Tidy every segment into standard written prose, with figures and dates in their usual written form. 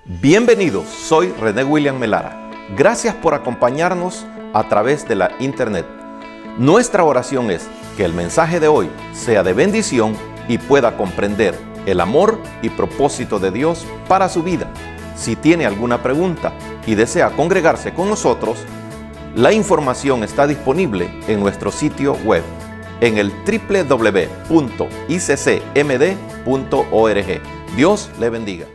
Bienvenidos, soy René William Melara. Gracias por acompañarnos a través de la internet. Nuestra oración es que el mensaje de hoy sea de bendición y pueda comprender el amor y propósito de Dios para su vida. Si tiene alguna pregunta y desea congregarse con nosotros, la información está disponible en nuestro sitio web en el www.iccmd.org. Dios le bendiga.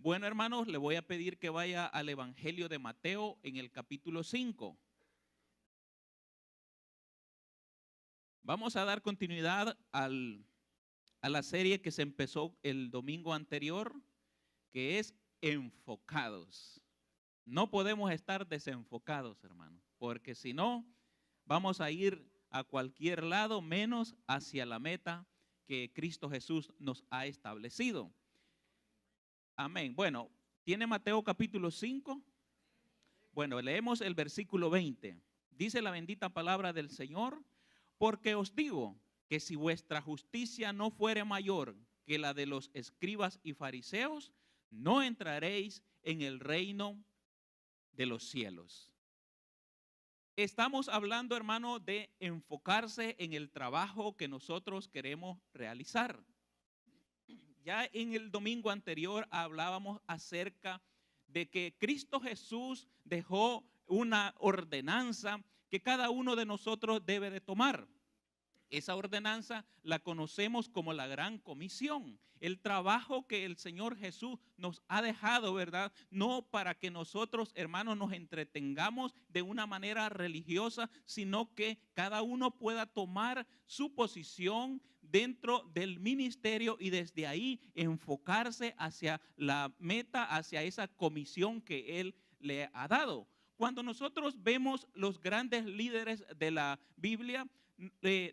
Bueno, hermanos, le voy a pedir que vaya al Evangelio de Mateo en el capítulo 5. Vamos a dar continuidad a la serie que se empezó el domingo anterior, que es Enfocados. No podemos estar desenfocados, hermanos, porque si no, vamos a ir a cualquier lado menos hacia la meta que Cristo Jesús nos ha establecido. Amén. Bueno, ¿tiene Mateo capítulo 5? Bueno, leemos el versículo 20. Dice la bendita palabra del Señor: porque os digo que si vuestra justicia no fuere mayor que la de los escribas y fariseos, no entraréis en el reino de los cielos. Estamos hablando, hermano, de enfocarse en el trabajo que nosotros queremos realizar. Ya en el domingo anterior hablábamos acerca de que Cristo Jesús dejó una ordenanza que cada uno de nosotros debe de tomar. Esa ordenanza la conocemos como la Gran Comisión, el trabajo que el Señor Jesús nos ha dejado, ¿verdad? No para que nosotros, hermanos, nos entretengamos de una manera religiosa, sino que cada uno pueda tomar su posición dentro del ministerio y desde ahí enfocarse hacia la meta, hacia esa comisión que Él le ha dado. Cuando nosotros vemos los grandes líderes de la Biblia,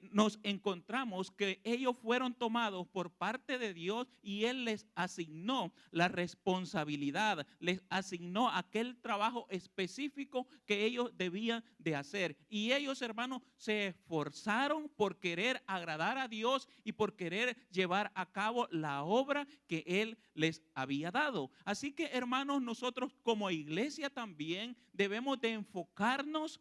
nos encontramos que ellos fueron tomados por parte de Dios y Él les asignó la responsabilidad, les asignó aquel trabajo específico que ellos debían de hacer. Y ellos, hermanos, se esforzaron por querer agradar a Dios y por querer llevar a cabo la obra que Él les había dado. Así que, hermanos, nosotros como iglesia también debemos de enfocarnos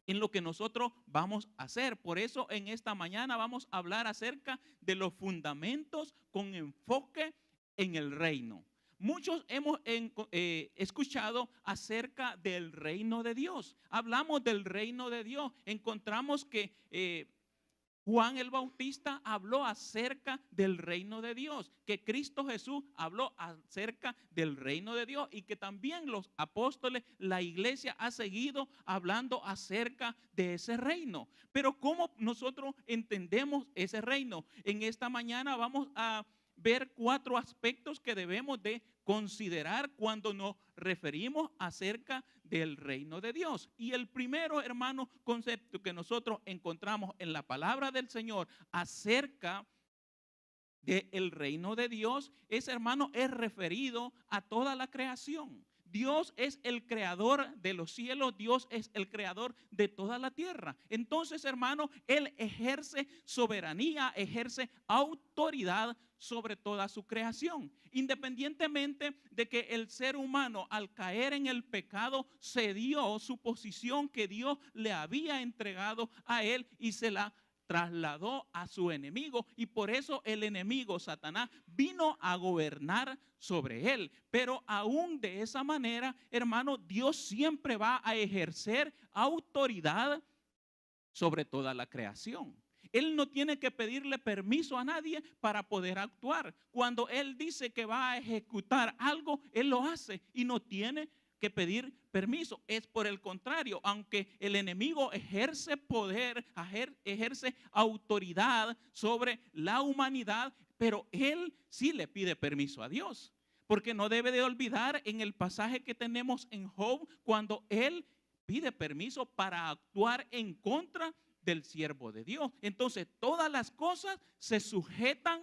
en lo que nosotros vamos a hacer. Por eso en esta mañana vamos a hablar acerca de los fundamentos con enfoque en el reino. Muchos hemos escuchado acerca del reino de Dios. Hablamos del reino de Dios. Encontramos que Juan el Bautista habló acerca del reino de Dios, que Cristo Jesús habló acerca del reino de Dios y que también los apóstoles, la iglesia ha seguido hablando acerca de ese reino. Pero ¿cómo nosotros entendemos ese reino? En esta mañana vamos a ver 4 aspectos que debemos de considerar cuando nos referimos acerca del reino de Dios. Y el primero, hermano, concepto que nosotros encontramos en la palabra del Señor acerca del reino de Dios es, hermano, es referido a toda la creación. Dios es el creador de los cielos, Dios es el creador de toda la tierra. Entonces, hermano, Él ejerce soberanía, ejerce autoridad sobre toda su creación. Independientemente de que el ser humano al caer en el pecado cedió su posición que Dios le había entregado a él y se la trasladó a su enemigo, y por eso el enemigo Satanás vino a gobernar sobre él. Pero aún de esa manera, hermano, Dios siempre va a ejercer autoridad sobre toda la creación. Él no tiene que pedirle permiso a nadie para poder actuar. Cuando Él dice que va a ejecutar algo, Él lo hace y no tiene que pedir permiso. Es por el contrario, aunque el enemigo ejerce poder, ejerce autoridad sobre la humanidad, pero él sí le pide permiso a Dios. Porque no debe de olvidar en el pasaje que tenemos en Job, cuando él pide permiso para actuar en contra del siervo de Dios. Entonces, todas las cosas se sujetan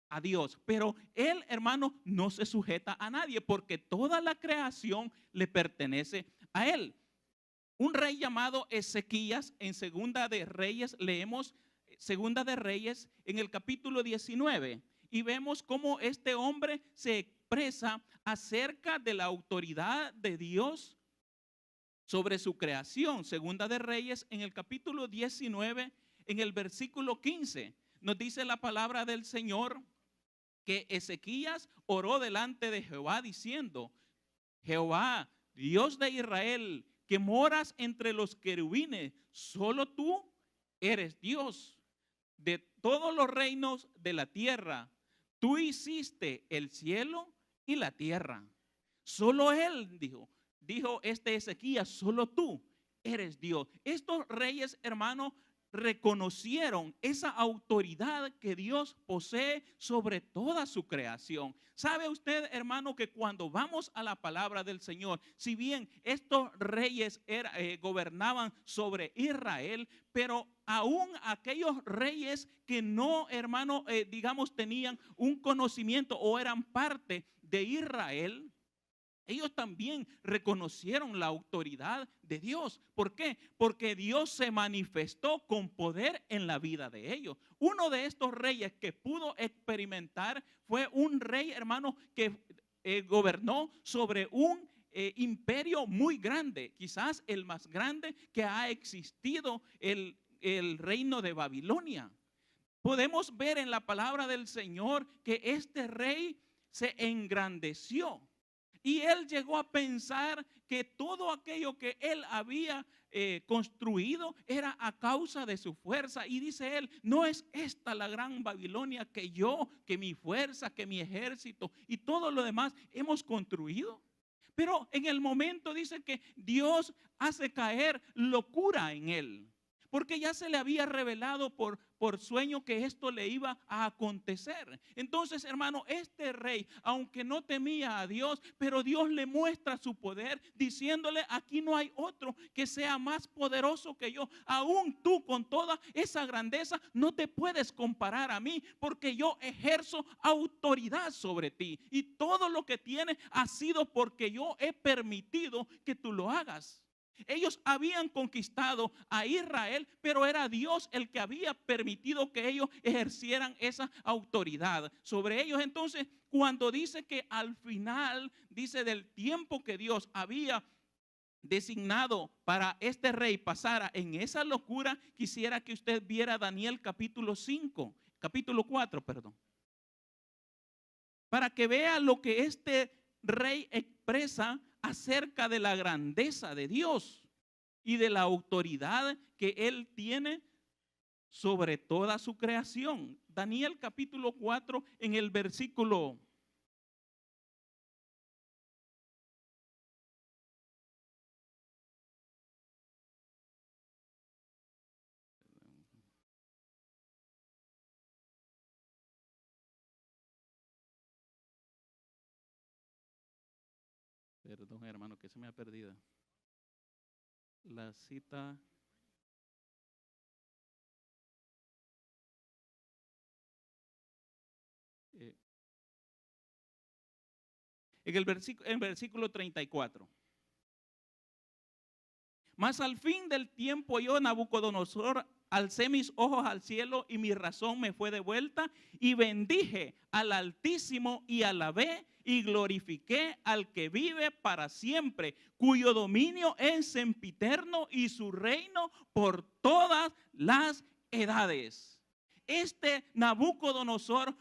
a Dios, pero él, hermano, no se sujeta a nadie porque toda la creación le pertenece a él. un rey llamado Ezequías. En Segunda de Reyes leemos Segunda de Reyes en el capítulo 19 y vemos cómo este hombre se expresa acerca de la autoridad de Dios sobre su creación. Segunda de Reyes en el capítulo 19 en el versículo 15 nos dice la palabra del Señor que Ezequías oró delante de Jehová diciendo: Jehová, Dios de Israel, que moras entre los querubines, solo tú eres Dios de todos los reinos de la tierra. Tú hiciste el cielo y la tierra. Solo él dijo este Ezequías, solo tú eres Dios. Estos reyes, hermanos, reconocieron esa autoridad que Dios posee sobre toda su creación. ¿Sabe usted, hermano, que cuando vamos a la palabra del Señor, si bien estos reyes gobernaban sobre Israel, pero aún aquellos reyes que no, hermano, digamos, tenían un conocimiento o eran parte de Israel, ellos también reconocieron la autoridad de Dios. ¿Por qué? Porque Dios se manifestó con poder en la vida de ellos. Uno de estos reyes que pudo experimentar fue un rey, hermano, que gobernó sobre un imperio muy grande, quizás el más grande que ha existido, el reino de Babilonia. Podemos ver en la palabra del Señor que este rey se engrandeció. Y él llegó a pensar que todo aquello que él había construido era a causa de su fuerza. Y dice él, no es esta la gran Babilonia que mi fuerza, que mi ejército y todo lo demás hemos construido. Pero en el momento dice que Dios hace caer locura en él. Porque ya se le había revelado por sueño que esto le iba a acontecer. Entonces, hermano, este rey, aunque no temía a Dios, pero Dios le muestra su poder diciéndole, aquí no hay otro que sea más poderoso que yo. Aún tú con toda esa grandeza no te puedes comparar a mí, porque yo ejerzo autoridad sobre ti. Y todo lo que tienes ha sido porque yo he permitido que tú lo hagas. Ellos habían conquistado a Israel, pero era Dios el que había permitido que ellos ejercieran esa autoridad sobre ellos. Entonces, cuando dice que al final, dice del tiempo que Dios había designado para este rey pasara en esa locura, quisiera que usted viera Daniel capítulo 4, para que vea lo que este rey expresa acerca de la grandeza de Dios y de la autoridad que Él tiene sobre toda su creación. Daniel capítulo 4 en el versículo 1. Perdón, hermano, que se me ha perdido la cita. En el versículo 34. Mas al fin del tiempo yo, Nabucodonosor, alcé mis ojos al cielo y mi razón me fue devuelta y bendije al Altísimo y alabé y glorifiqué al que vive para siempre, cuyo dominio es sempiterno y su reino por todas las edades. Este Nabucodonosor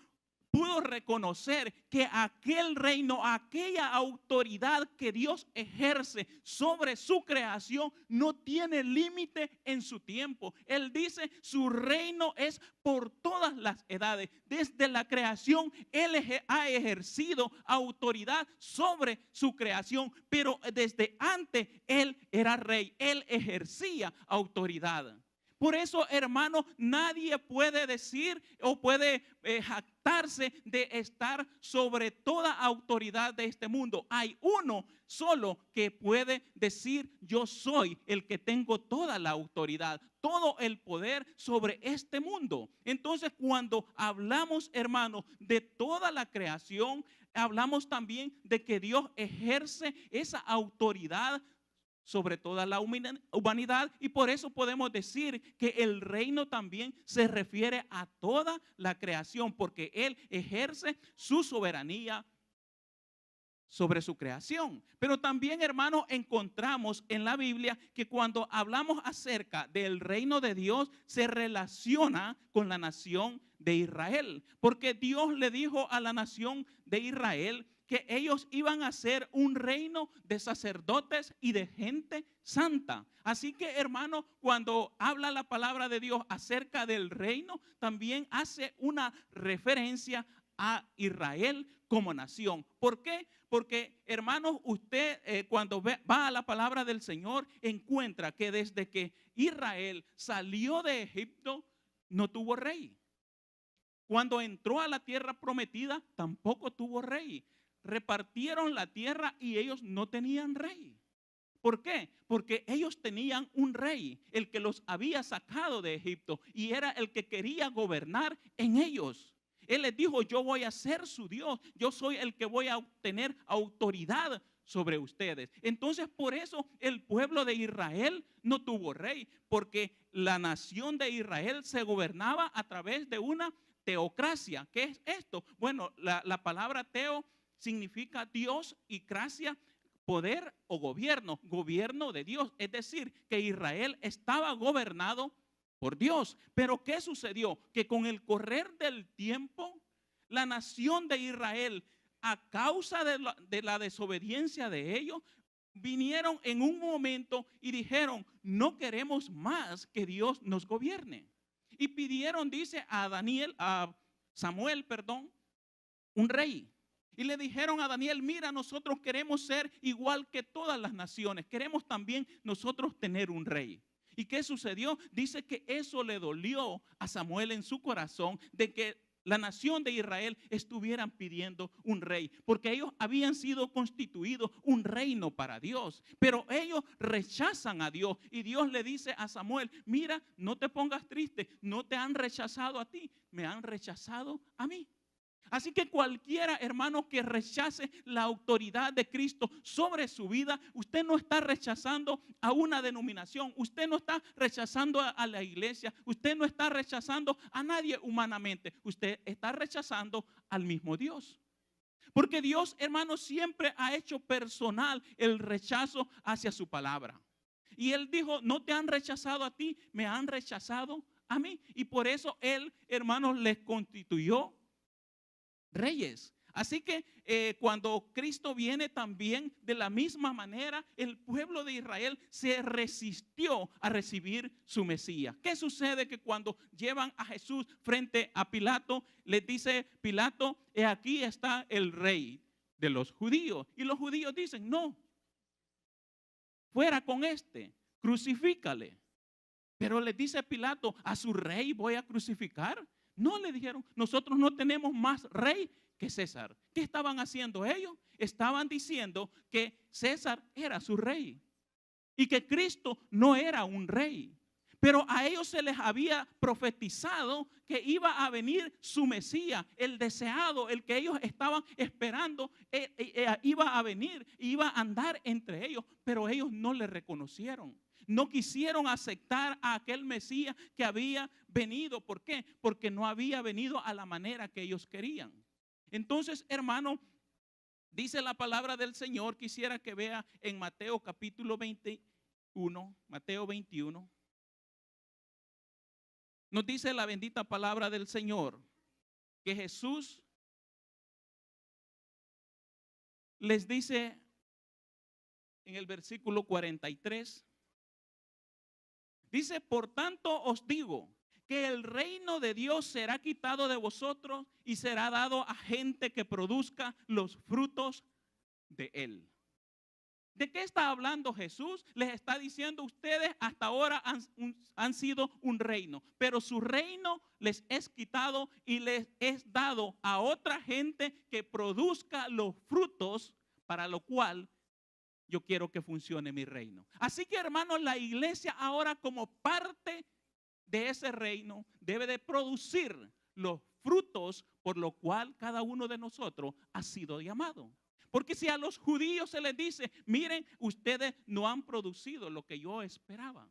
pudo reconocer que aquel reino, aquella autoridad que Dios ejerce sobre su creación no tiene límite en su tiempo. Él dice, su reino es por todas las edades. Desde la creación, Él ha ejercido autoridad sobre su creación, pero desde antes Él era rey, Él ejercía autoridad. Por eso, hermano, nadie puede decir o puede jactarse de estar sobre toda autoridad de este mundo. Hay uno solo que puede decir, yo soy el que tengo toda la autoridad, todo el poder sobre este mundo. Entonces, cuando hablamos, hermano, de toda la creación, hablamos también de que Dios ejerce esa autoridad sobre toda la humanidad, y por eso podemos decir que el reino también se refiere a toda la creación, porque Él ejerce su soberanía sobre su creación. Pero también, hermanos, encontramos en la Biblia que cuando hablamos acerca del reino de Dios, se relaciona con la nación de Israel, porque Dios le dijo a la nación de Israel que ellos iban a ser un reino de sacerdotes y de gente santa. Así que, hermano, cuando habla la palabra de Dios acerca del reino, también hace una referencia a Israel como nación. ¿Por qué? Porque, hermanos, usted cuando va a la palabra del Señor, encuentra que desde que Israel salió de Egipto, no tuvo rey. Cuando entró a la tierra prometida, tampoco tuvo rey. Repartieron la tierra y ellos no tenían rey. ¿Por qué? Porque ellos tenían un rey, el que los había sacado de Egipto y era el que quería gobernar en ellos. Él les dijo: yo voy a ser su Dios, yo soy el que voy a obtener autoridad sobre ustedes. Entonces, por eso el pueblo de Israel no tuvo rey, porque la nación de Israel se gobernaba a través de una teocracia. ¿Qué es esto? Bueno, la palabra teo significa Dios y cracia, poder o gobierno, gobierno de Dios. Es decir, que Israel estaba gobernado por Dios. Pero ¿qué sucedió? Que con el correr del tiempo, la nación de Israel, a causa de la desobediencia de ellos, vinieron en un momento y dijeron: no queremos más que Dios nos gobierne. Y pidieron, dice, a Samuel, un rey. Y le dijeron a Daniel: mira, nosotros queremos ser igual que todas las naciones, queremos también nosotros tener un rey. ¿Y qué sucedió? Dice que eso le dolió a Samuel en su corazón, de que la nación de Israel estuvieran pidiendo un rey, porque ellos habían sido constituidos un reino para Dios, pero ellos rechazan a Dios. Y Dios le dice a Samuel: mira, no te pongas triste, no te han rechazado a ti, me han rechazado a mí. Así que cualquiera, hermano, que rechace la autoridad de Cristo sobre su vida, usted no está rechazando a una denominación, usted no está rechazando a la iglesia, usted no está rechazando a nadie humanamente, usted está rechazando al mismo Dios. Porque Dios, hermano, siempre ha hecho personal el rechazo hacia su palabra. Y Él dijo: no te han rechazado a ti, me han rechazado a mí. Y por eso Él, hermanos, les constituyó reyes. Así que cuando Cristo viene, también de la misma manera el pueblo de Israel se resistió a recibir su Mesías. ¿Qué sucede? Que cuando llevan a Jesús frente a Pilato, les dice Pilato: aquí está el rey de los judíos. Y los judíos dicen: no, fuera con este, crucifícale. Pero les dice Pilato: ¿a su rey voy a crucificar? No, le dijeron: nosotros no tenemos más rey que César. ¿Qué estaban haciendo ellos? Estaban diciendo que César era su rey y que Cristo no era un rey. Pero a ellos se les había profetizado que iba a venir su Mesías, el deseado, el que ellos estaban esperando, iba a venir, iba a andar entre ellos, pero ellos no le reconocieron. No quisieron aceptar a aquel Mesías que había venido. ¿Por qué? Porque no había venido a la manera que ellos querían. Entonces, hermano, dice la palabra del Señor, quisiera que vea en Mateo capítulo 21, Mateo 21. Nos dice la bendita palabra del Señor que Jesús les dice en el versículo 43. Dice: por tanto os digo que el reino de Dios será quitado de vosotros y será dado a gente que produzca los frutos de él. ¿De qué está hablando Jesús? Les está diciendo: ustedes hasta ahora han sido un reino, pero su reino les es quitado y les es dado a otra gente que produzca los frutos para lo cual yo quiero que funcione mi reino. Así que, hermanos, la iglesia ahora, como parte de ese reino, debe de producir los frutos por lo cual cada uno de nosotros ha sido llamado. Porque si a los judíos se les dice, miren, ustedes no han producido lo que yo esperaba.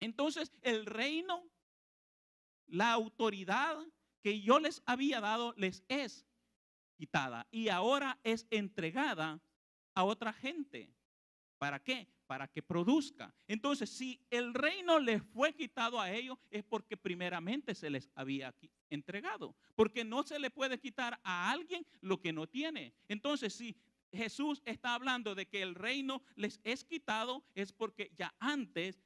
Entonces el reino, la autoridad que yo les había dado les es quitada y ahora es entregada a otra gente. ¿Para qué? Para que produzca. Entonces, si el reino les fue quitado a ellos, es porque primeramente se les había entregado. Porque no se le puede quitar a alguien lo que no tiene. Entonces, si Jesús está hablando de que el reino les es quitado, es porque ya antes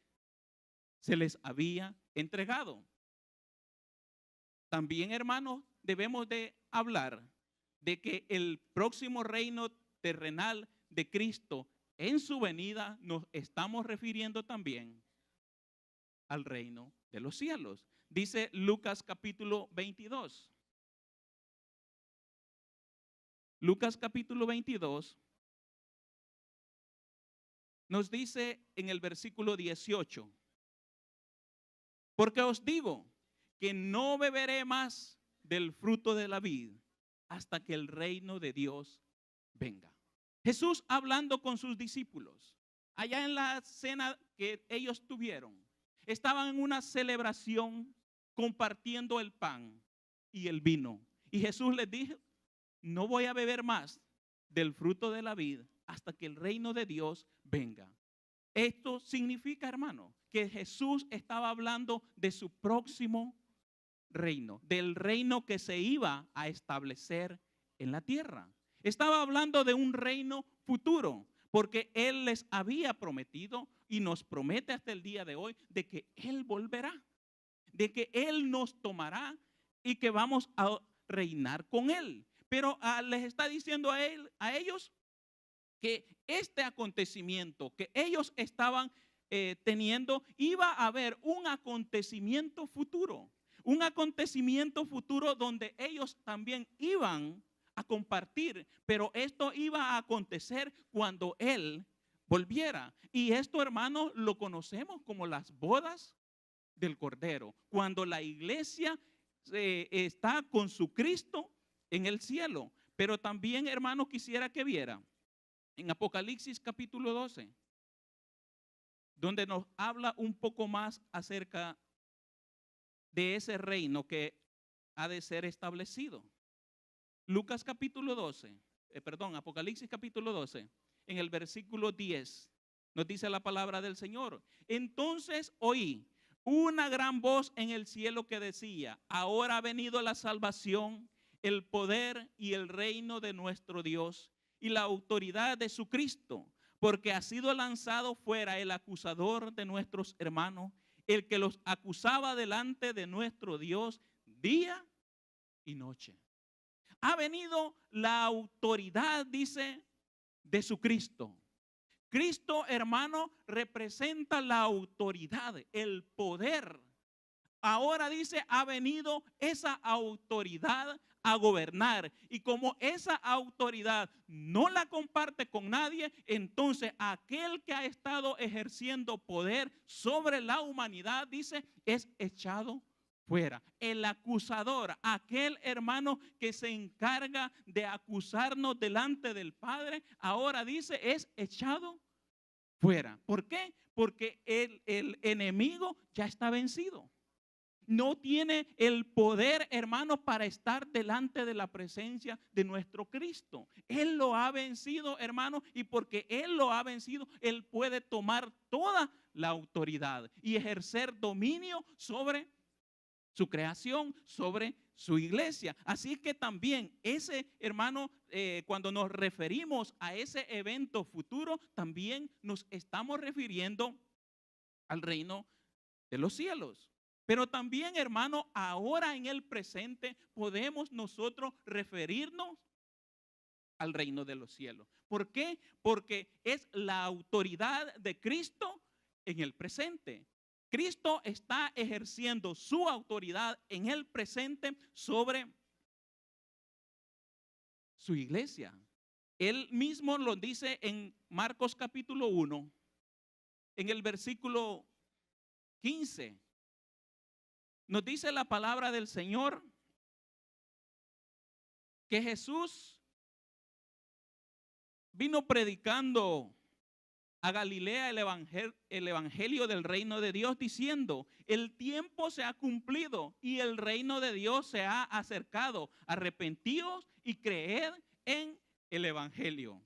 se les había entregado. También, hermanos, debemos de hablar de que el próximo reino terrenal de Cristo en su venida nos estamos refiriendo también al reino de los cielos. Dice Lucas capítulo 22. Lucas capítulo 22 nos dice en el versículo 18, porque os digo que no beberé más del fruto de la vid hasta que el reino de Dios venga. Jesús hablando con sus discípulos, allá en la cena que ellos tuvieron, estaban en una celebración compartiendo el pan y el vino. Y Jesús les dijo, no voy a beber más del fruto de la vid hasta que el reino de Dios venga. Esto significa, hermano, que Jesús estaba hablando de su próximo reino, del reino que se iba a establecer en la tierra. Estaba hablando de un reino futuro, porque Él les había prometido y nos promete hasta el día de hoy de que Él volverá, de que Él nos tomará y que vamos a reinar con Él. Pero les está diciendo a ellos que este acontecimiento que ellos estaban teniendo, iba a haber un acontecimiento futuro donde ellos también iban a compartir, pero esto iba a acontecer cuando Él volviera. Y esto, hermanos, lo conocemos como las bodas del Cordero, cuando la iglesia está con su Cristo en el cielo. Pero también, hermanos, quisiera que viera en Apocalipsis capítulo 12, donde nos habla un poco más acerca de ese reino que ha de ser establecido. Apocalipsis capítulo 12, en el versículo 10, nos dice la palabra del Señor. Entonces oí una gran voz en el cielo que decía, ahora ha venido la salvación, el poder y el reino de nuestro Dios y la autoridad de su Cristo, porque ha sido lanzado fuera el acusador de nuestros hermanos, el que los acusaba delante de nuestro Dios día y noche. Ha venido la autoridad, dice, de su Cristo. Cristo, hermano, representa la autoridad, el poder. Ahora dice, ha venido esa autoridad a gobernar. Y como esa autoridad no la comparte con nadie, entonces aquel que ha estado ejerciendo poder sobre la humanidad, dice, es echado fuera. El acusador, aquel hermano que se encarga de acusarnos delante del Padre, ahora dice, es echado fuera. ¿Por qué? Porque el enemigo ya está vencido. No tiene el poder, hermanos, para estar delante de la presencia de nuestro Cristo. Él lo ha vencido, hermanos, y porque Él lo ha vencido, Él puede tomar toda la autoridad y ejercer dominio sobre su creación, sobre su iglesia. Así es que también ese, hermano, cuando nos referimos a ese evento futuro, también nos estamos refiriendo al reino de los cielos. Pero también, hermano, ahora en el presente podemos nosotros referirnos al reino de los cielos. ¿Por qué? Porque es la autoridad de Cristo en el presente. Cristo está ejerciendo su autoridad en el presente sobre su iglesia. Él mismo lo dice en Marcos capítulo 1, en el versículo 15. Nos dice la palabra del Señor que Jesús vino predicando a Galilea el evangelio del reino de Dios, diciendo: el tiempo se ha cumplido y el reino de Dios se ha acercado. Arrepentíos y creed en el evangelio.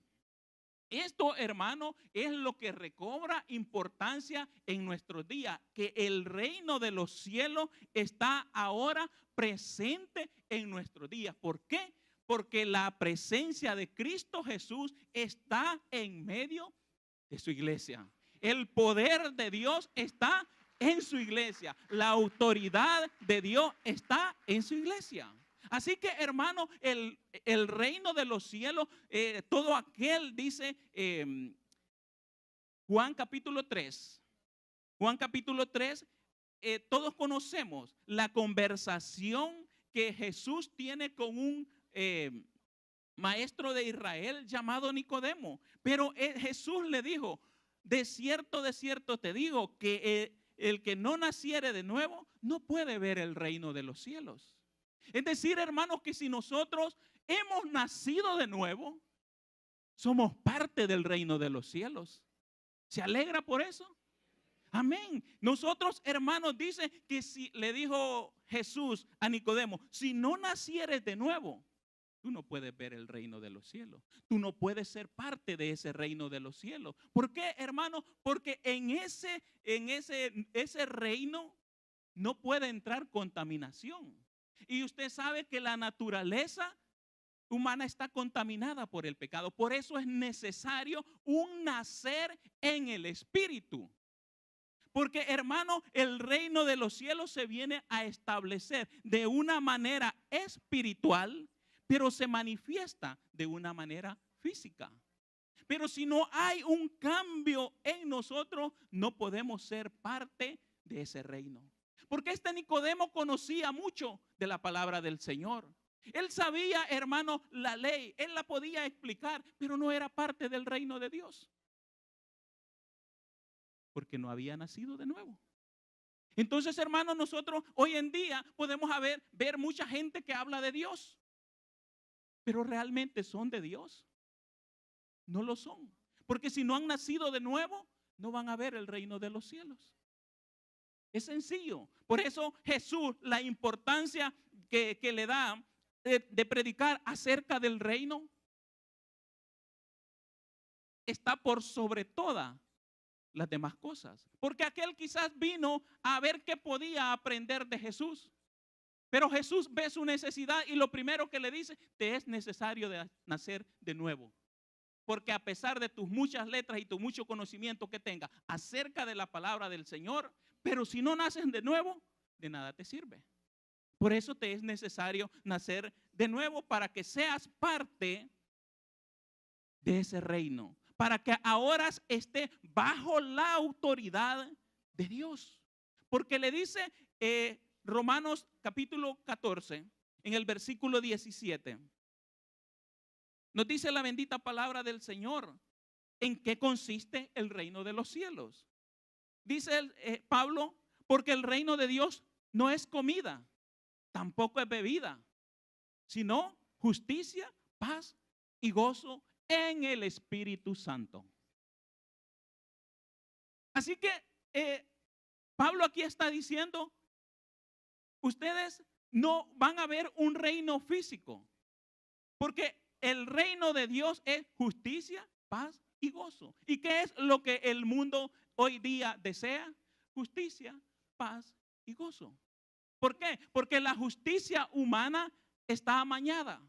Esto, hermano, es lo que recobra importancia en nuestros días, que el reino de los cielos está ahora presente en nuestros días. ¿Por qué? Porque la presencia de Cristo Jesús está en medio de su iglesia. El poder de Dios está en su iglesia. La autoridad de Dios está en su iglesia. Así que, hermano, el reino de los cielos, todo aquel, dice Juan capítulo 3. Juan capítulo 3, todos conocemos la conversación que Jesús tiene con un maestro de Israel llamado Nicodemo. Pero Jesús le dijo: de cierto te digo que el que no naciere de nuevo no puede ver el reino de los cielos. Es decir, hermanos, que si nosotros hemos nacido de nuevo, somos parte del reino de los cielos. ¿Se alegra por eso? Amén. Nosotros, hermanos, dice que si le dijo Jesús a Nicodemo: si no nacieres de nuevo, tú no puedes ver el reino de los cielos. Tú no puedes ser parte de ese reino de los cielos. ¿Por qué, hermano? Porque en ese reino no puede entrar contaminación. Y usted sabe que la naturaleza humana está contaminada por el pecado. Por eso es necesario un nacer en el Espíritu. Porque, hermano, el reino de los cielos se viene a establecer de una manera espiritual, pero se manifiesta de una manera física. Pero si no hay un cambio en nosotros, no podemos ser parte de ese reino. Porque este Nicodemo conocía mucho de la palabra del Señor. Él sabía, hermano, la ley. Él la podía explicar, pero no era parte del reino de Dios. Porque no había nacido de nuevo. Entonces, hermano, nosotros hoy en día podemos ver mucha gente que habla de Dios. Pero realmente son de Dios. No lo son. Porque si no han nacido de nuevo, no van a ver el reino de los cielos. Es sencillo. Por eso Jesús, la importancia que le da de predicar acerca del reino, está por sobre todas las demás cosas. Porque aquel quizás vino a ver qué podía aprender de Jesús. Pero Jesús ve su necesidad y lo primero que le dice: te es necesario de nacer de nuevo. Porque a pesar de tus muchas letras y tu mucho conocimiento que tengas acerca de la palabra del Señor, pero si no naces de nuevo, de nada te sirve. Por eso te es necesario nacer de nuevo, para que seas parte de ese reino. Para que ahora esté bajo la autoridad de Dios. Porque le dice Romanos capítulo 14, en el versículo 17. Nos dice la bendita palabra del Señor en qué consiste el reino de los cielos. Dice Pablo: porque el reino de Dios no es comida, tampoco es bebida, sino justicia, paz y gozo en el Espíritu Santo. Así que Pablo aquí está diciendo: ustedes no van a ver un reino físico, porque el reino de Dios es justicia, paz y gozo. ¿Y qué es lo que el mundo hoy día desea? Justicia, paz y gozo. ¿Por qué? Porque la justicia humana está amañada,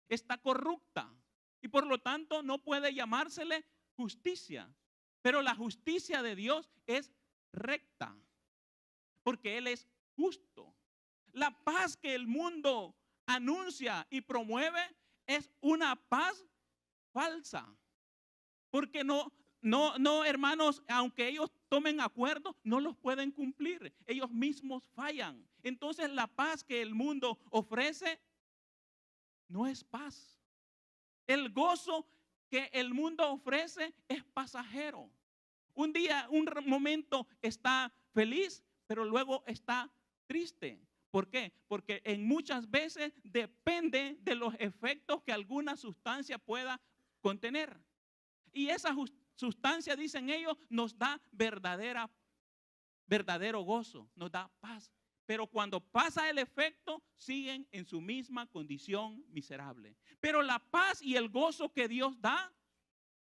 está corrupta y por lo tanto no puede llamársele justicia. Pero la justicia de Dios es recta, porque Él es justo. La paz que el mundo anuncia y promueve es una paz falsa. Porque no, hermanos, aunque ellos tomen acuerdos, no los pueden cumplir. Ellos mismos fallan. Entonces la paz que el mundo ofrece no es paz. El gozo que el mundo ofrece es pasajero. Un día, un momento está feliz, pero luego está triste. ¿Por qué? Porque en muchas veces depende de los efectos que alguna sustancia pueda contener. Y esa sustancia, dicen ellos, nos da verdadero gozo, nos da paz. Pero cuando pasa el efecto, siguen en su misma condición miserable. Pero la paz y el gozo que Dios da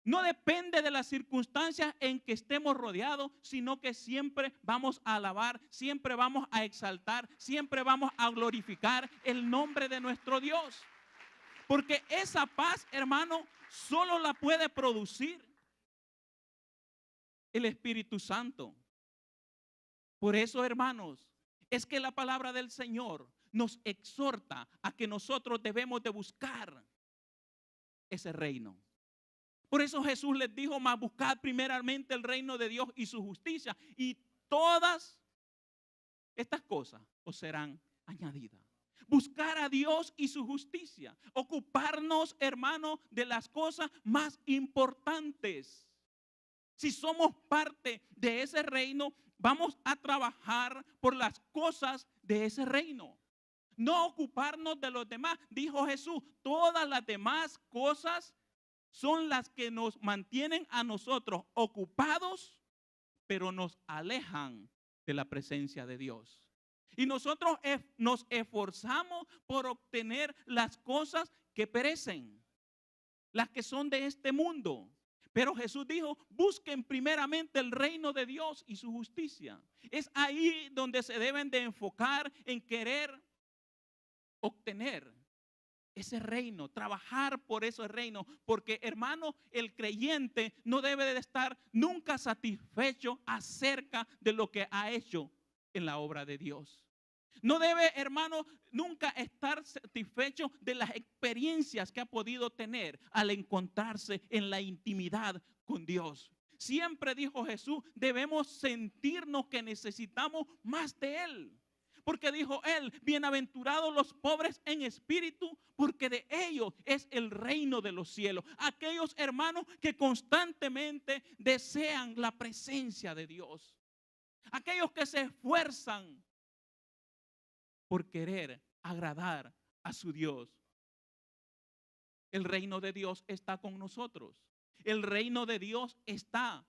no depende de las circunstancias en que estemos rodeados, sino que siempre vamos a alabar, siempre vamos a exaltar, siempre vamos a glorificar el nombre de nuestro Dios. Porque esa paz, hermano, solo la puede producir el Espíritu Santo. Por eso, hermanos, es que la palabra del Señor nos exhorta a que nosotros debemos de buscar ese reino. Por eso Jesús les dijo: mas buscad primeramente el reino de Dios y su justicia, y todas estas cosas os serán añadidas. Buscar a Dios y su justicia. Ocuparnos, hermano, de las cosas más importantes. Si somos parte de ese reino, vamos a trabajar por las cosas de ese reino. No ocuparnos de los demás. Dijo Jesús: todas las demás cosas son las que nos mantienen a nosotros ocupados, pero nos alejan de la presencia de Dios. Y nosotros nos esforzamos por obtener las cosas que perecen, las que son de este mundo. Pero Jesús dijo: busquen primeramente el reino de Dios y su justicia. Es ahí donde se deben de enfocar en querer obtener ese reino, trabajar por ese reino. Porque, hermano, el creyente no debe de estar nunca satisfecho acerca de lo que ha hecho en la obra de Dios. No debe, hermano, nunca estar satisfecho de las experiencias que ha podido tener al encontrarse en la intimidad con Dios. Siempre, dijo Jesús, debemos sentirnos que necesitamos más de Él. Porque dijo Él: bienaventurados los pobres en espíritu, porque de ellos es el reino de los cielos. Aquellos hermanos que constantemente desean la presencia de Dios. Aquellos que se esfuerzan por querer agradar a su Dios. El reino de Dios está con nosotros. El reino de Dios está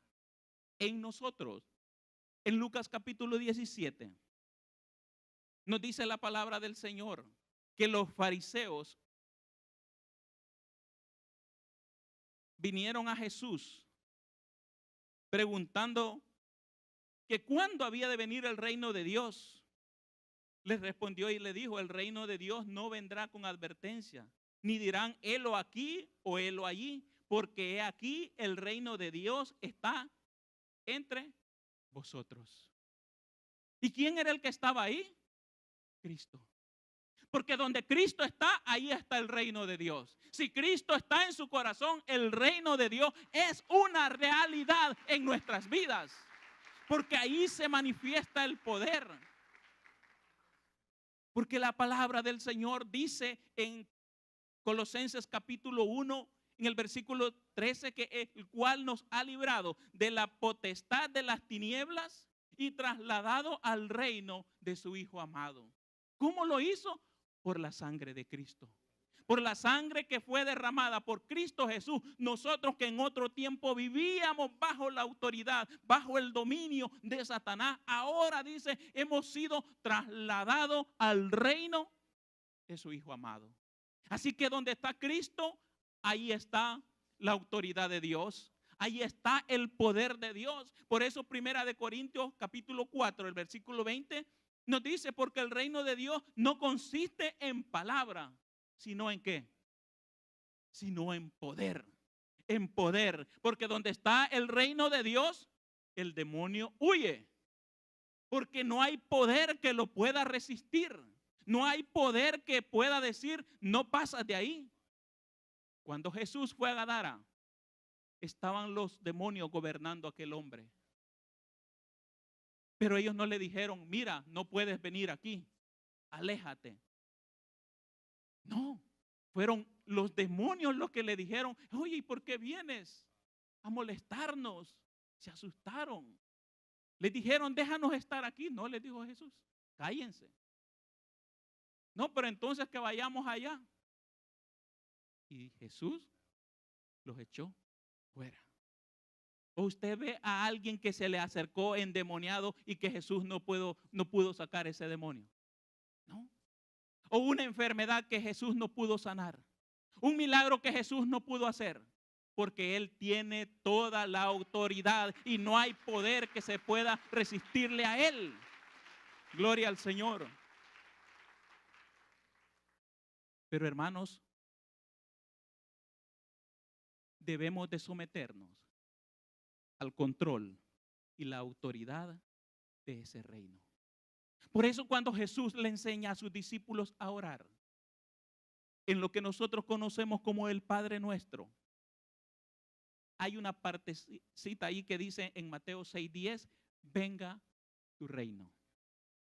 en nosotros. En Lucas capítulo 17 nos dice la palabra del Señor que los fariseos vinieron a Jesús preguntando que cuándo había de venir el reino de Dios. Les respondió y le dijo: el reino de Dios no vendrá con advertencia, ni dirán helo aquí o helo allí, porque he aquí el reino de Dios está entre vosotros. ¿Y quién era el que estaba ahí? Cristo. Porque donde Cristo está, ahí está el reino de Dios. Si Cristo está en su corazón, el reino de Dios es una realidad en nuestras vidas. Porque ahí se manifiesta el poder. Porque la palabra del Señor dice en Colosenses capítulo 1, en el versículo 13, que el cual nos ha librado de la potestad de las tinieblas y trasladado al reino de su Hijo amado. ¿Cómo lo hizo? Por la sangre de Cristo. Por la sangre que fue derramada por Cristo Jesús. Nosotros que en otro tiempo vivíamos bajo la autoridad, bajo el dominio de Satanás, ahora dice, hemos sido trasladados al reino de su Hijo amado. Así que donde está Cristo, ahí está la autoridad de Dios. Ahí está el poder de Dios. Por eso Primera de Corintios capítulo 4, el versículo 20 nos dice: porque el reino de Dios no consiste en palabra, sino en ¿qué? Sino en poder. En poder. Porque donde está el reino de Dios, el demonio huye. Porque no hay poder que lo pueda resistir. No hay poder que pueda decir: no pasas de ahí. Cuando Jesús fue a Gadara, estaban los demonios gobernando a aquel hombre. Pero ellos no le dijeron: mira, no puedes venir aquí, aléjate. No, fueron los demonios los que le dijeron: oye, ¿y por qué vienes a molestarnos? Se asustaron. Les dijeron: déjanos estar aquí. No, les dijo Jesús, cállense. No, pero entonces que vayamos allá. Y Jesús los echó fuera. O usted ve a alguien que se le acercó endemoniado y que Jesús no pudo sacar ese demonio. ¿No? O una enfermedad que Jesús no pudo sanar. Un milagro que Jesús no pudo hacer. Porque Él tiene toda la autoridad y no hay poder que se pueda resistirle a Él. Gloria al Señor. Pero hermanos, debemos de someternos al control y la autoridad de ese reino. Por eso cuando Jesús le enseña a sus discípulos a orar, en lo que nosotros conocemos como el Padre Nuestro, hay una partecita ahí que dice en Mateo 6:10, venga tu reino.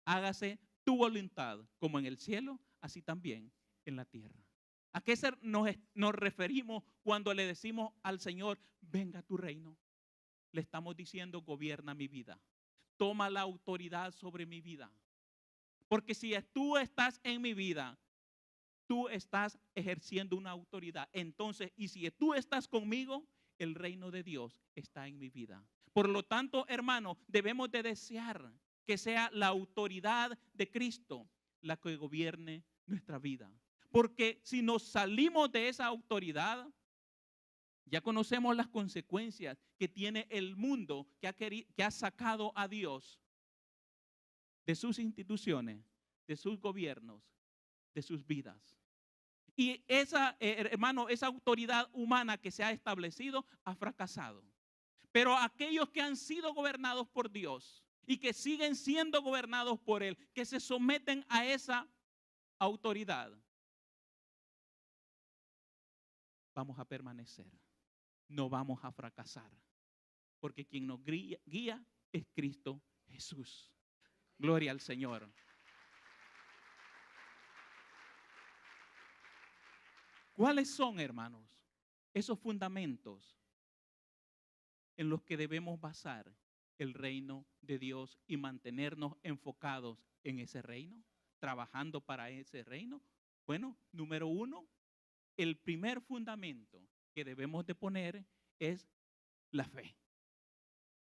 Hágase tu voluntad, como en el cielo, así también en la tierra. ¿A qué nos referimos cuando le decimos al Señor, venga tu reino? Le estamos diciendo, gobierna mi vida. Toma la autoridad sobre mi vida. Porque si tú estás en mi vida, tú estás ejerciendo una autoridad. Entonces, y si tú estás conmigo, el reino de Dios está en mi vida. Por lo tanto, hermano, debemos de desear que sea la autoridad de Cristo la que gobierne nuestra vida. Porque si nos salimos de esa autoridad, ya conocemos las consecuencias que tiene el mundo que ha sacado a Dios de sus instituciones, de sus gobiernos, de sus vidas. Y hermano, esa autoridad humana que se ha establecido ha fracasado. Pero aquellos que han sido gobernados por Dios y que siguen siendo gobernados por Él, que se someten a esa autoridad, vamos a permanecer. No vamos a fracasar. Porque quien nos guía es Cristo Jesús. Gloria al Señor. ¿Cuáles son, hermanos, esos fundamentos en los que debemos basar el reino de Dios y mantenernos enfocados en ese reino, trabajando para ese reino? Bueno, número 1, el primer fundamento que debemos de poner es la fe.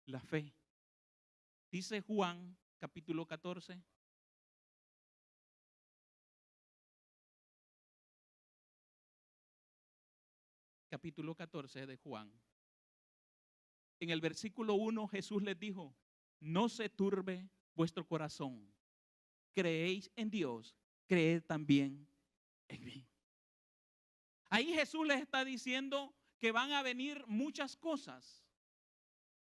La fe. Dice Juan, capítulo 14. Capítulo 14 de Juan. En el versículo 1 Jesús les dijo, no se turbe vuestro corazón. Creéis en Dios, creed también en mí. Ahí Jesús les está diciendo que van a venir muchas cosas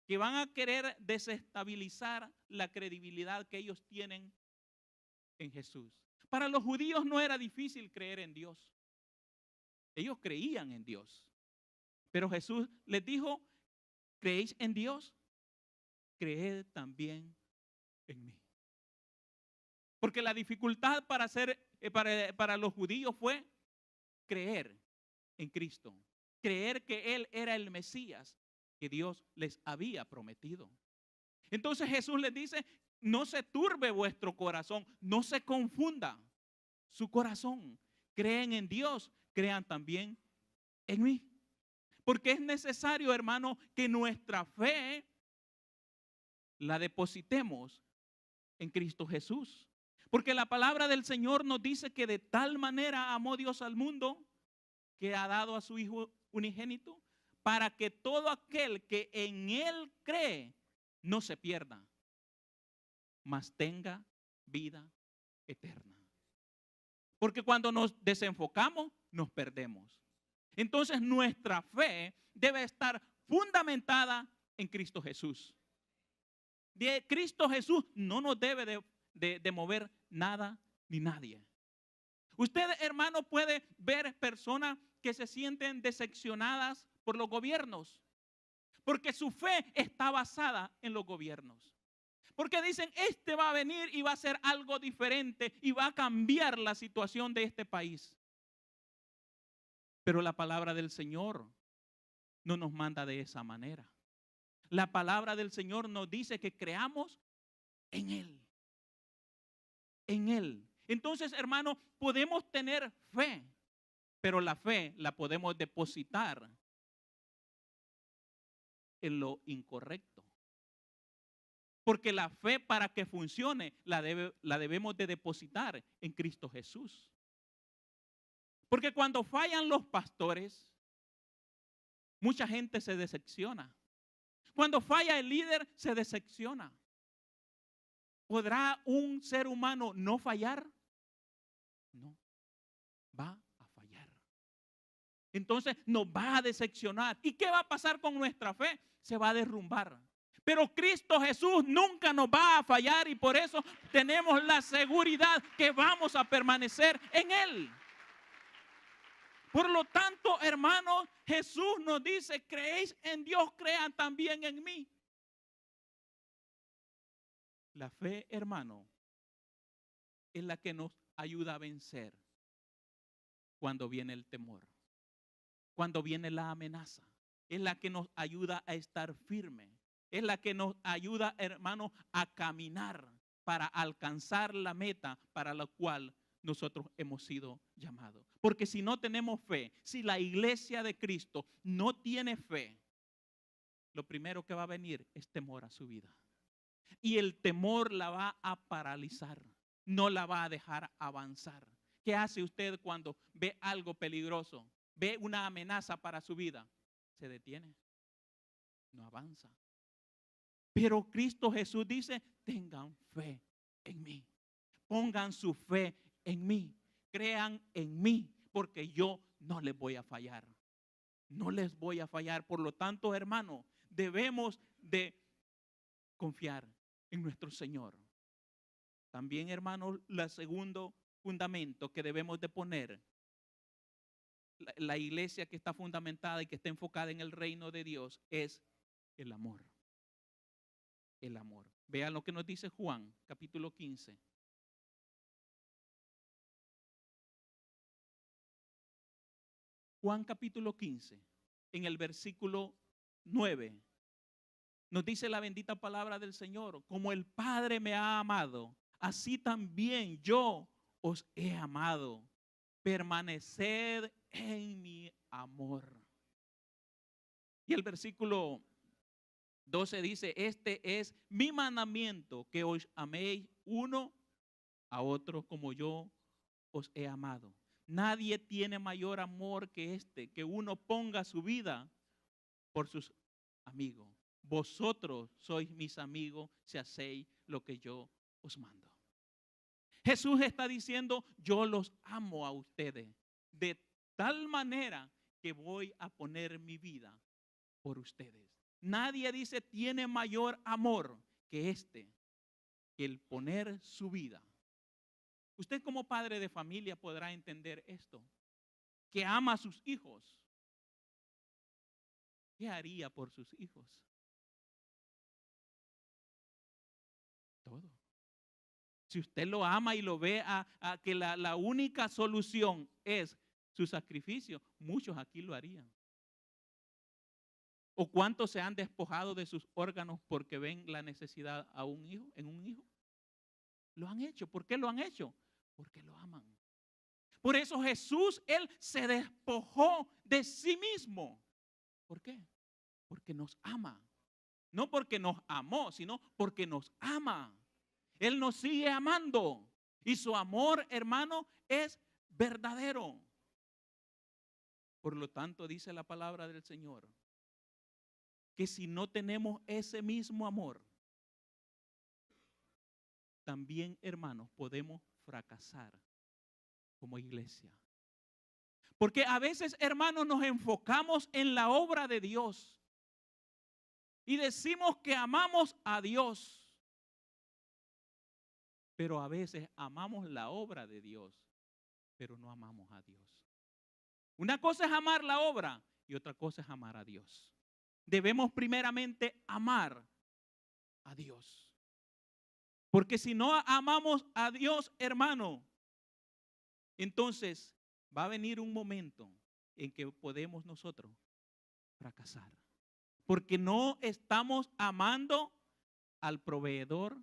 que van a querer desestabilizar la credibilidad que ellos tienen en Jesús. Para los judíos no era difícil creer en Dios. Ellos creían en Dios. Pero Jesús les dijo, ¿creéis en Dios? Creed también en mí. Porque la dificultad para los judíos fue creer en Cristo. Creer que Él era el Mesías que Dios les había prometido. Entonces Jesús les dice, no se turbe vuestro corazón, no se confunda su corazón. Creen en Dios, crean también en mí. Porque es necesario, hermano, que nuestra fe la depositemos en Cristo Jesús. Porque la palabra del Señor nos dice que de tal manera amó Dios al mundo que ha dado a su Hijo unigénito para que todo aquel que en Él cree no se pierda, mas tenga vida eterna. Porque cuando nos desenfocamos, nos perdemos. Entonces nuestra fe debe estar fundamentada en Cristo Jesús. De Cristo Jesús no nos debe de mover nada ni nadie. Usted, hermano, puede ver personas que se sienten decepcionadas por los gobiernos, porque su fe está basada en los gobiernos. Porque dicen, este va a venir y va a hacer algo diferente y va a cambiar la situación de este país. Pero la palabra del Señor no nos manda de esa manera. La palabra del Señor nos dice que creamos en Él. En Él. Entonces, hermano, podemos tener fe, pero la fe la podemos depositar en lo incorrecto. Porque la fe, para que funcione, la debemos de depositar en Cristo Jesús. Porque cuando fallan los pastores, mucha gente se decepciona. Cuando falla el líder, se decepciona. ¿Podrá un ser humano no fallar? No, va a fallar. Entonces nos va a decepcionar. ¿Y qué va a pasar con nuestra fe? Se va a derrumbar. Pero Cristo Jesús nunca nos va a fallar y por eso tenemos la seguridad que vamos a permanecer en Él. Por lo tanto, hermanos, Jesús nos dice, creéis en Dios, crean también en mí. La fe, hermano, es la que nos ayuda a vencer cuando viene el temor, cuando viene la amenaza. Es la que nos ayuda a estar firme. Es la que nos ayuda, hermano, a caminar para alcanzar la meta para la cual nosotros hemos sido llamados. Porque si no tenemos fe, si la iglesia de Cristo no tiene fe, lo primero que va a venir es temor a su vida. Y el temor la va a paralizar, no la va a dejar avanzar. ¿Qué hace usted cuando ve algo peligroso? Ve una amenaza para su vida. Se detiene, no avanza. Pero Cristo Jesús dice, tengan fe en mí. Pongan su fe en mí. Crean en mí, porque yo no les voy a fallar. No les voy a fallar. Por lo tanto, hermano, debemos de confiar en nuestro Señor. También, hermano, el segundo fundamento que debemos de poner, la iglesia que está fundamentada y que está enfocada en el reino de Dios, es el amor. El amor. Vean lo que nos dice Juan, capítulo 15. Juan capítulo 15, en el versículo 9, nos dice la bendita palabra del Señor, como el Padre me ha amado, así también yo os he amado. Permaneced en mi amor. Y el versículo 12 dice, este es mi mandamiento, que os améis uno a otro como yo os he amado. Nadie tiene mayor amor que este, que uno ponga su vida por sus amigos. Vosotros sois mis amigos si hacéis lo que yo os mando. Jesús está diciendo, yo los amo a ustedes de tal manera que voy a poner mi vida por ustedes. Nadie dice tiene mayor amor que este, que el poner su vida. Usted como padre de familia podrá entender esto, que ama a sus hijos. ¿Qué haría por sus hijos? Todo. Si usted lo ama y lo ve a que la única solución es su sacrificio, muchos aquí lo harían. ¿O cuántos se han despojado de sus órganos porque ven la necesidad a un hijo, en un hijo? Lo han hecho. ¿Por qué lo han hecho? Porque lo aman. Por eso Jesús, Él se despojó de sí mismo. ¿Por qué? Porque nos ama. No porque nos amó, sino porque nos ama. Él nos sigue amando. Y su amor, hermano, es verdadero. Por lo tanto, dice la palabra del Señor, que si no tenemos ese mismo amor, también, hermanos, podemos fracasar como iglesia. Porque a veces, hermanos, nos enfocamos en la obra de Dios y decimos que amamos a Dios, pero a veces amamos la obra de Dios, pero no amamos a Dios. Una cosa es amar la obra y otra cosa es amar a Dios. Debemos primeramente amar a Dios. Porque si no amamos a Dios, hermano, entonces va a venir un momento en que podemos nosotros fracasar. Porque no estamos amando al proveedor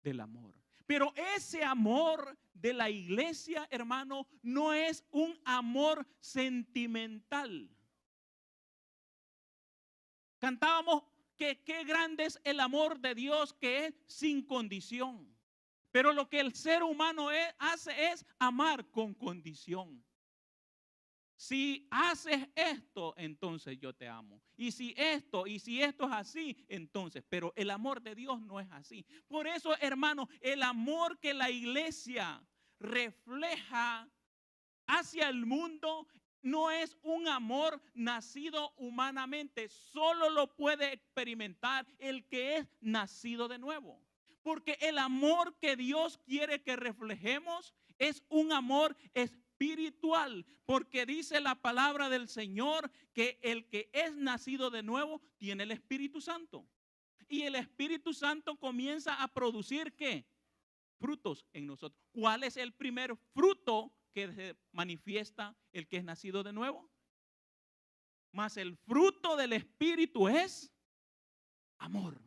del amor. Pero ese amor de la iglesia, hermano, no es un amor sentimental. Cantábamos que qué grande es el amor de Dios, que es sin condición. Pero lo que el ser humano hace es amar con condición. Si haces esto, entonces yo te amo. Y si esto es así, entonces. Pero el amor de Dios no es así. Por eso, hermano, el amor que la iglesia refleja hacia el mundo no es un amor nacido humanamente. Solo lo puede experimentar el que es nacido de nuevo. Porque el amor que Dios quiere que reflejemos es un amor espiritual. Porque dice la palabra del Señor que el que es nacido de nuevo tiene el Espíritu Santo. Y el Espíritu Santo comienza a producir ¿qué? Frutos en nosotros. ¿Cuál es el primer fruto que se manifiesta el que es nacido de nuevo? Mas el fruto del Espíritu es amor.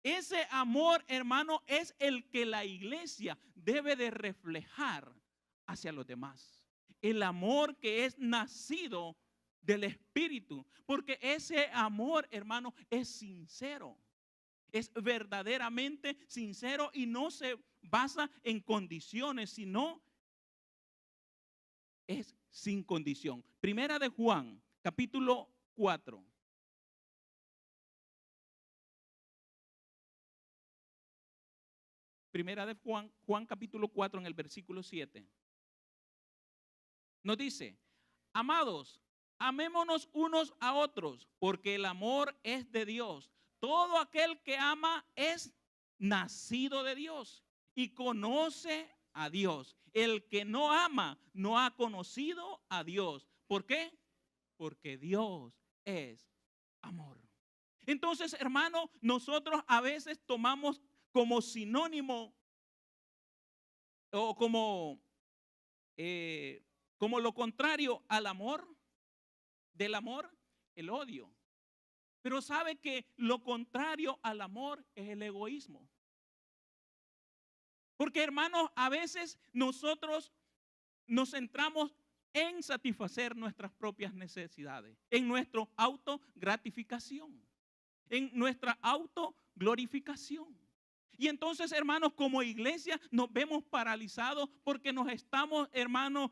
Ese amor, hermano, es el que la iglesia debe de reflejar hacia los demás. El amor que es nacido del Espíritu. Porque ese amor, hermano, es sincero. Es verdaderamente sincero y no se basa en condiciones, sino es sin condición. Primera de Juan, capítulo 4. Primera de Juan capítulo 4 en el versículo 7. Nos dice, amados, amémonos unos a otros, porque el amor es de Dios. Todo aquel que ama es nacido de Dios y conoce a Dios. El que no ama no ha conocido a Dios. ¿Por qué? Porque Dios es amor. Entonces, hermano, nosotros a veces tomamos como sinónimo o como lo contrario al amor, del amor, el odio. Pero sabe que lo contrario al amor es el egoísmo. Porque, hermanos, a veces nosotros nos centramos en satisfacer nuestras propias necesidades, en nuestra autogratificación, en nuestra autoglorificación. Y entonces, hermanos, como iglesia nos vemos paralizados porque nos estamos, hermanos,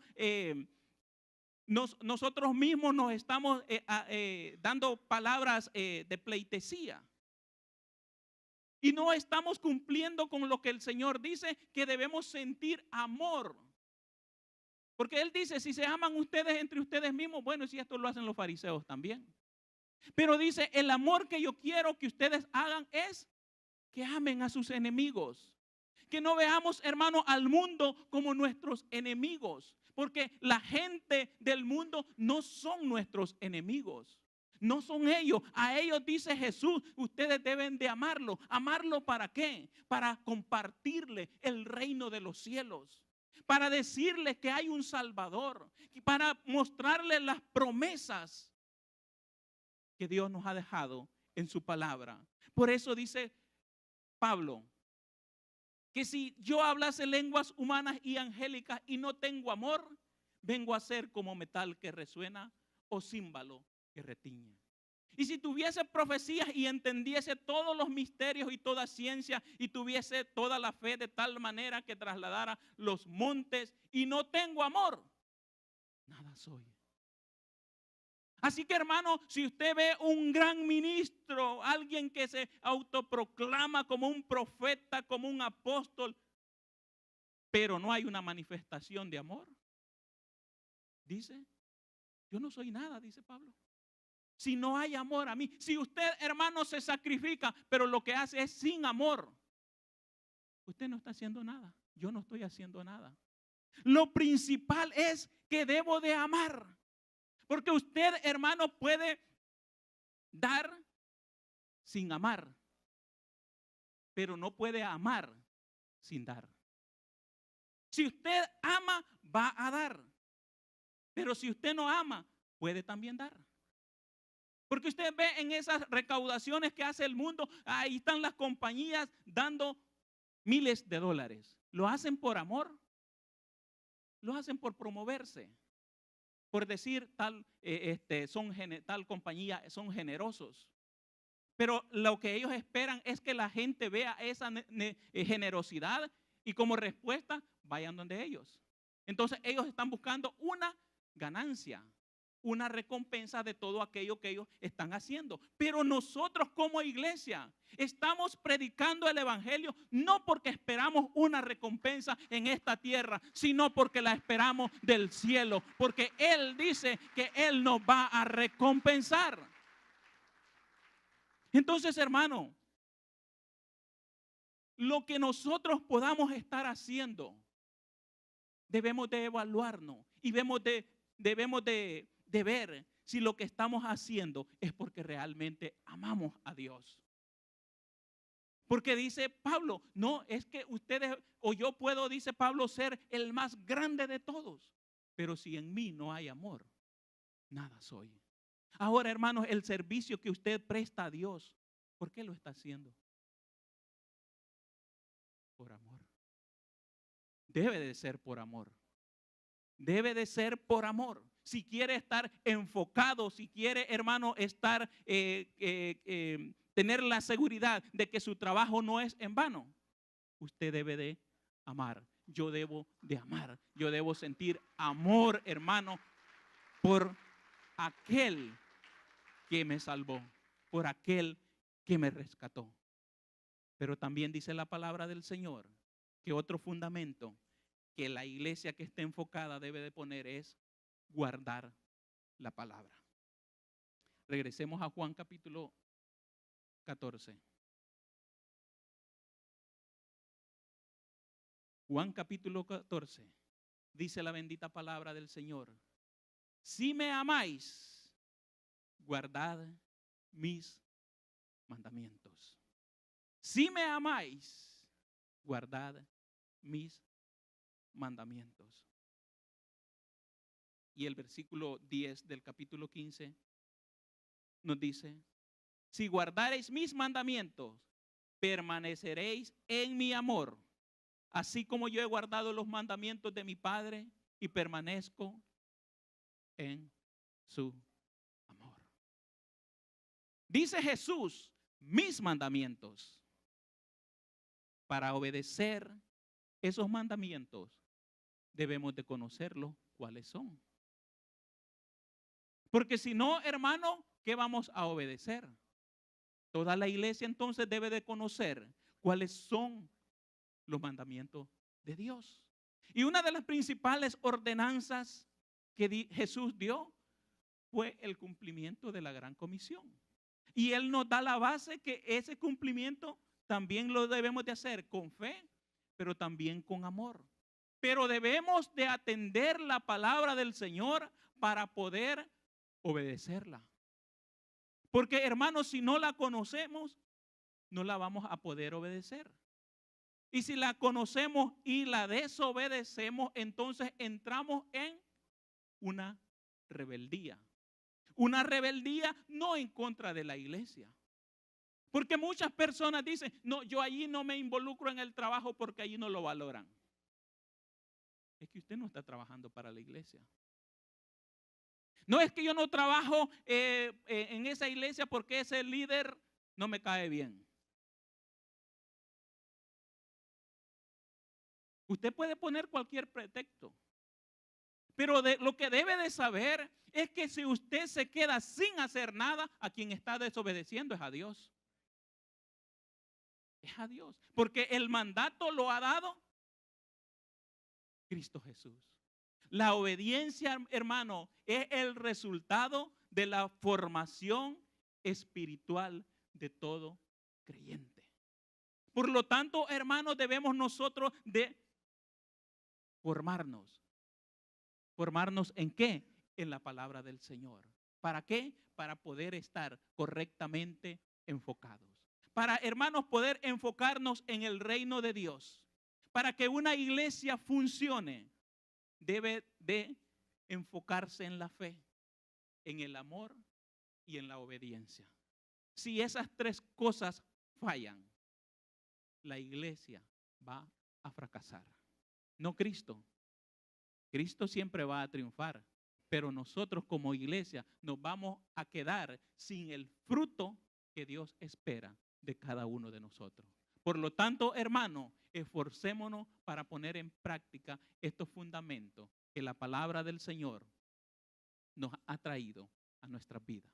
nosotros mismos nos estamos dando palabras de pleitesía. Y no estamos cumpliendo con lo que el Señor dice, que debemos sentir amor. Porque Él dice, si se aman ustedes entre ustedes mismos, bueno, si esto lo hacen los fariseos también. Pero dice, el amor que yo quiero que ustedes hagan es que amen a sus enemigos. Que no veamos, hermano, al mundo como nuestros enemigos. Porque la gente del mundo no son nuestros enemigos. No son ellos. A ellos dice Jesús, ustedes deben de amarlo. ¿Amarlo para qué? Para compartirle el reino de los cielos. Para decirles que hay un Salvador. Y para mostrarles las promesas que Dios nos ha dejado en su palabra. Por eso dice Pablo, que si yo hablase lenguas humanas y angélicas y no tengo amor, vengo a ser como metal que resuena o címbalo que retiñe. Y si tuviese profecías y entendiese todos los misterios y toda ciencia y tuviese toda la fe de tal manera que trasladara los montes y no tengo amor, nada soy. Así que, hermano, si usted ve un gran ministro, alguien que se autoproclama como un profeta, como un apóstol, pero no hay una manifestación de amor, dice, yo no soy nada, dice Pablo. Si no hay amor a mí, si usted, hermano, se sacrifica, pero lo que hace es sin amor, usted no está haciendo nada, yo no estoy haciendo nada. Lo principal es que debo de amar. Porque usted, hermano, puede dar sin amar, pero no puede amar sin dar. Si usted ama, va a dar. Pero si usted no ama, puede también dar. Porque usted ve en esas recaudaciones que hace el mundo, ahí están las compañías dando miles de dólares. ¿Lo hacen por amor? ¿Lo hacen por promoverse? por decir tal, tal compañía, son generosos. Pero lo que ellos esperan es que la gente vea esa generosidad y como respuesta vayan donde ellos. Entonces ellos están buscando una ganancia, una recompensa de todo aquello que ellos están haciendo. Pero nosotros como iglesia estamos predicando el evangelio no porque esperamos una recompensa en esta tierra, sino porque la esperamos del cielo, porque Él dice que Él nos va a recompensar. Entonces, hermano, lo que nosotros podamos estar haciendo, debemos de evaluarnos y debemos de ver si lo que estamos haciendo es porque realmente amamos a Dios. Porque dice Pablo, no, es que ustedes o yo puedo, dice Pablo, ser el más grande de todos. Pero si en mí no hay amor, nada soy. Ahora, hermanos, el servicio que usted presta a Dios, ¿por qué lo está haciendo? Por amor. Debe de ser por amor. Debe de ser por amor. Si quiere estar enfocado, si quiere, hermano, estar, tener la seguridad de que su trabajo no es en vano, usted debe de amar. Yo debo de amar. Yo debo sentir amor, hermano, por aquel que me salvó, por aquel que me rescató. Pero también dice la palabra del Señor que otro fundamento que la iglesia que esté enfocada debe de poner es guardar la palabra. Regresemos a Juan capítulo 14. Juan capítulo 14, dice la bendita palabra del Señor: si me amáis, guardad mis mandamientos. Si me amáis, guardad mis mandamientos. Y el versículo 10 del capítulo 15 nos dice: si guardareis mis mandamientos, permaneceréis en mi amor, así como yo he guardado los mandamientos de mi Padre y permanezco en su amor. Dice Jesús, mis mandamientos. Para obedecer esos mandamientos, debemos de conocerlos cuáles son. Porque si no, hermano, ¿qué vamos a obedecer? Toda la iglesia entonces debe de conocer cuáles son los mandamientos de Dios. Y una de las principales ordenanzas que Jesús dio fue el cumplimiento de la gran comisión. Y Él nos da la base que ese cumplimiento también lo debemos de hacer con fe, pero también con amor. Pero debemos de atender la palabra del Señor para poder obedecerla. Porque, hermanos, si no la conocemos, no la vamos a poder obedecer. Y si la conocemos y la desobedecemos, entonces entramos en una rebeldía. Una rebeldía no en contra de la iglesia. Porque muchas personas dicen, no, yo allí no me involucro en el trabajo porque allí no lo valoran. Es que usted no está trabajando para la iglesia. No es que yo no trabajo en esa iglesia porque ese líder no me cae bien. Usted puede poner cualquier pretexto. Pero lo que debe de saber es que si usted se queda sin hacer nada, a quien está desobedeciendo es a Dios. Es a Dios. Porque el mandato lo ha dado Cristo Jesús. La obediencia, hermano, es el resultado de la formación espiritual de todo creyente. Por lo tanto, hermanos, debemos nosotros de formarnos. ¿Formarnos en qué? En la palabra del Señor. ¿Para qué? Para poder estar correctamente enfocados. Para, hermanos, poder enfocarnos en el reino de Dios. Para que una iglesia funcione, debe de enfocarse en la fe, en el amor y en la obediencia. Si esas tres cosas fallan, la iglesia va a fracasar. No Cristo. Cristo siempre va a triunfar, pero nosotros como iglesia nos vamos a quedar sin el fruto que Dios espera de cada uno de nosotros. Por lo tanto, hermano, esforcémonos para poner en práctica estos fundamentos que la palabra del Señor nos ha traído a nuestras vidas.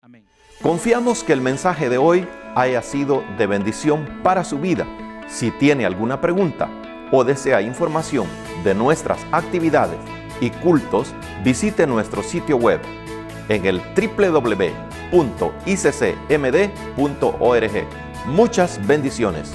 Amén. Confiamos que el mensaje de hoy haya sido de bendición para su vida. Si tiene alguna pregunta o desea información de nuestras actividades y cultos, visite nuestro sitio web en el www.iccmd.org. Muchas bendiciones.